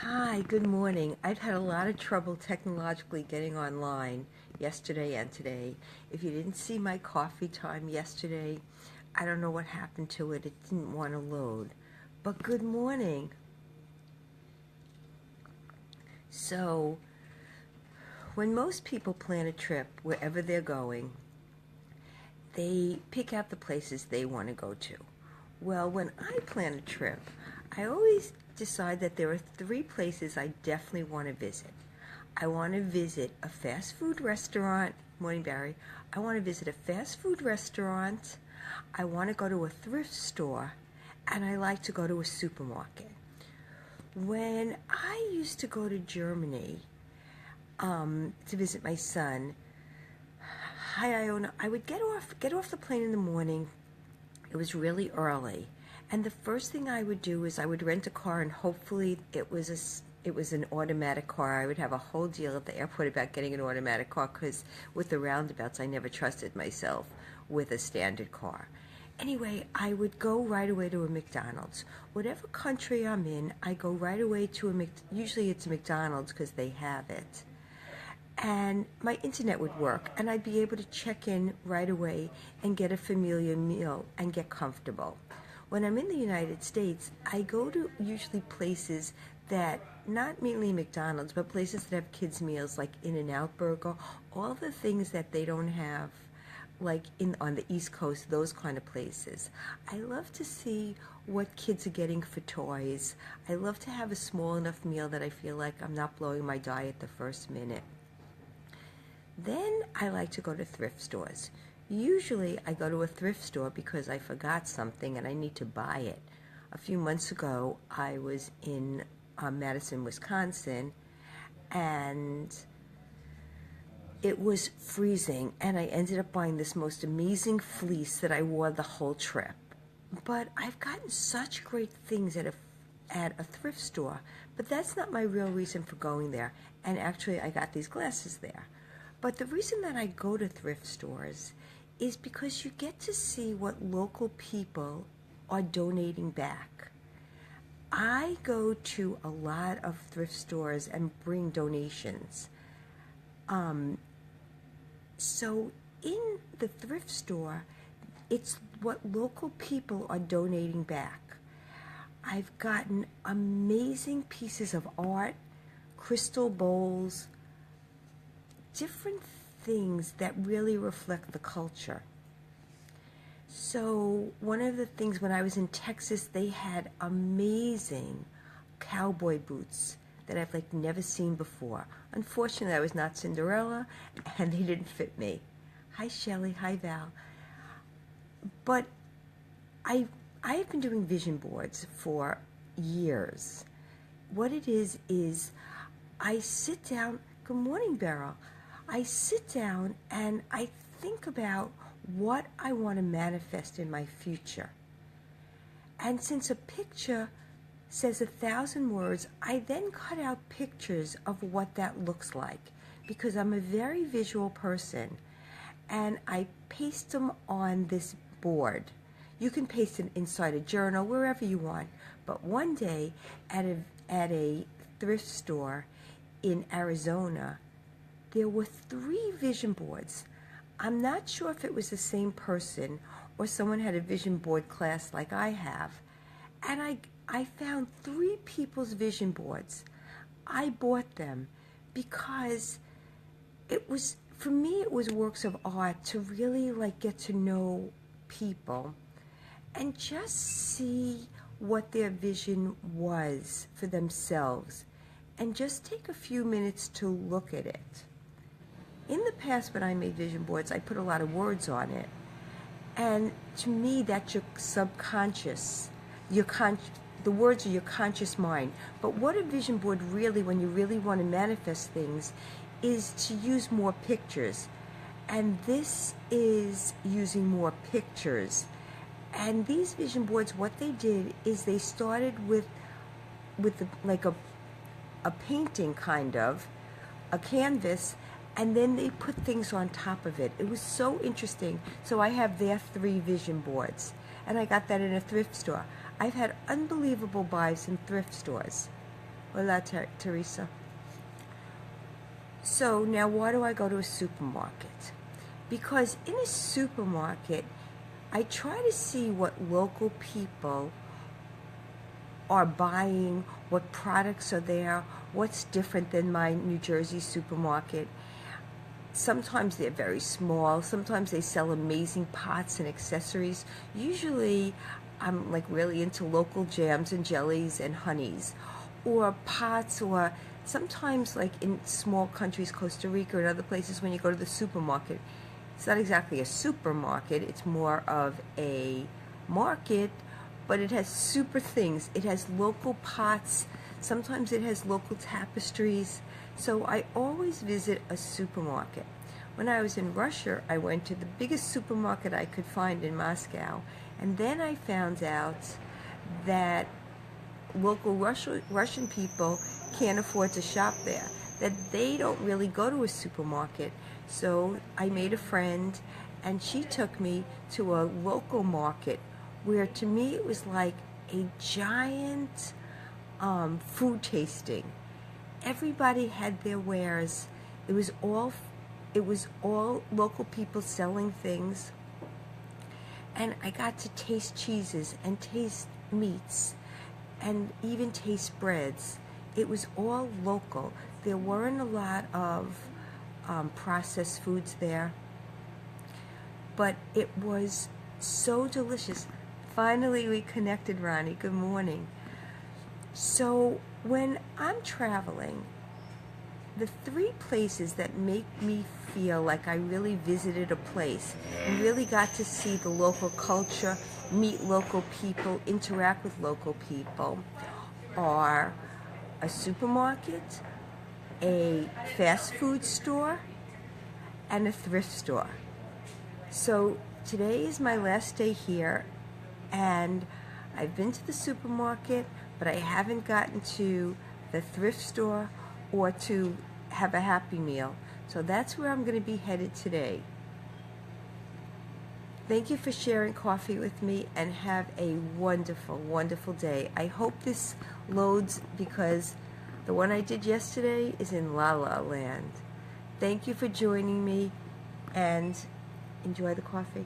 Hi, good morning. I've had a lot of trouble technologically getting online yesterday and today. If you didn't see my coffee time yesterday, I don't know what happened to it. It didn't want to load. But good morning. So, when most people plan a trip wherever they're going, they pick out the places they want to go to. Well, when I plan a trip, I always decide that there are three places I definitely want to visit. I want to visit a fast food restaurant. Morning, Barry. I want to visit a fast food restaurant. I want to go to a thrift store. And I like to go to a supermarket. When I used to go to Germany to visit my son, hi Iona, I would get off the plane in the morning. It was really early. And the first thing I would do is I would rent a car, and hopefully it was an automatic car. I would have a whole deal at the airport about getting an automatic car because with the roundabouts, I never trusted myself with a standard car. Anyway, I would go right away to a McDonald's. Whatever country I'm in, I go right away to usually it's a McDonald's because they have it. And my internet would work, and I'd be able to check in right away and get a familiar meal and get comfortable. When I'm in the United States, I go to usually places that, not mainly McDonald's, but places that have kids' meals like In-N-Out Burger, all the things that they don't have like on the East Coast, those kind of places. I love to see what kids are getting for toys. I love to have a small enough meal that I feel like I'm not blowing my diet the first minute. Then I like to go to thrift stores. Usually I go to a thrift store because I forgot something and I need to buy it. A few months ago I was in Madison, Wisconsin, and it was freezing, and I ended up buying this most amazing fleece that I wore the whole trip. But I've gotten such great things at a thrift store, but that's not my real reason for going there. And actually I got these glasses there. But the reason that I go to thrift stores is because you get to see what local people are donating back. I go to a lot of thrift stores and bring donations. So in the thrift store, it's what local people are donating back. I've gotten amazing pieces of art, crystal bowls, different things that really reflect the culture. So one of the things, when I was in Texas, they had amazing cowboy boots that I've never seen before. Unfortunately, I was not Cinderella, and they didn't fit me. Hi Shelley, hi Val. But I've been doing vision boards for years. What it is I sit down. Good morning, Beryl. I sit down and I think about what I want to manifest in my future. And since a picture says 1,000 words, I then cut out pictures of what that looks like because I'm a very visual person, and I paste them on this board. You can paste it inside a journal, wherever you want. But one day at a thrift store in Arizona, there were 3 vision boards. I'm not sure if it was the same person or someone had a vision board class like I have. And I found 3 people's vision boards. I bought them because for me, it was works of art to really get to know people and just see what their vision was for themselves, and just take a few minutes to look at it. In the past, when I made vision boards, I put a lot of words on it. And to me, that's your subconscious. The words are your conscious mind. But what a vision board really, when you really want to manifest things, is to use more pictures. And this is using more pictures. And these vision boards, what they did is they started with a painting, kind of, a canvas, and then they put things on top of it. It was so interesting. So I have their 3 vision boards, and I got that in a thrift store. I've had unbelievable buys in thrift stores. Hola, Teresa. So now why do I go to a supermarket? Because in a supermarket, I try to see what local people are buying, what products are there, what's different than my New Jersey supermarket. Sometimes they're very small. Sometimes they sell amazing pots and accessories. Usually, I'm like really into local jams and jellies and honeys, or pots, or sometimes like in small countries, Costa Rica and other places, when you go to the supermarket, it's not exactly a supermarket. It's more of a market, but it has super things. It has local pots. Sometimes it has local tapestries. So I always visit a supermarket. When I was in Russia, I went to the biggest supermarket I could find in Moscow. And then I found out that local Russian people can't afford to shop there, that they don't really go to a supermarket. So I made a friend, and she took me to a local market where to me it was like a giant food tasting. Everybody had their wares. It was all local people selling things, and I got to taste cheeses and taste meats and even taste breads. It was all local. There weren't a lot of processed foods there, but it was so delicious. Finally, we connected, Ronnie. Good morning. So when I'm traveling, the three places that make me feel like I really visited a place and really got to see the local culture, meet local people, interact with local people are a supermarket, a fast food store, and a thrift store. So today is my last day here, and I've been to the supermarket, but I haven't gotten to the thrift store or to have a Happy Meal. So that's where I'm going to be headed today. Thank you for sharing coffee with me, and have a wonderful, wonderful day. I hope this loads, because the one I did yesterday is in La La Land. Thank you for joining me, and enjoy the coffee.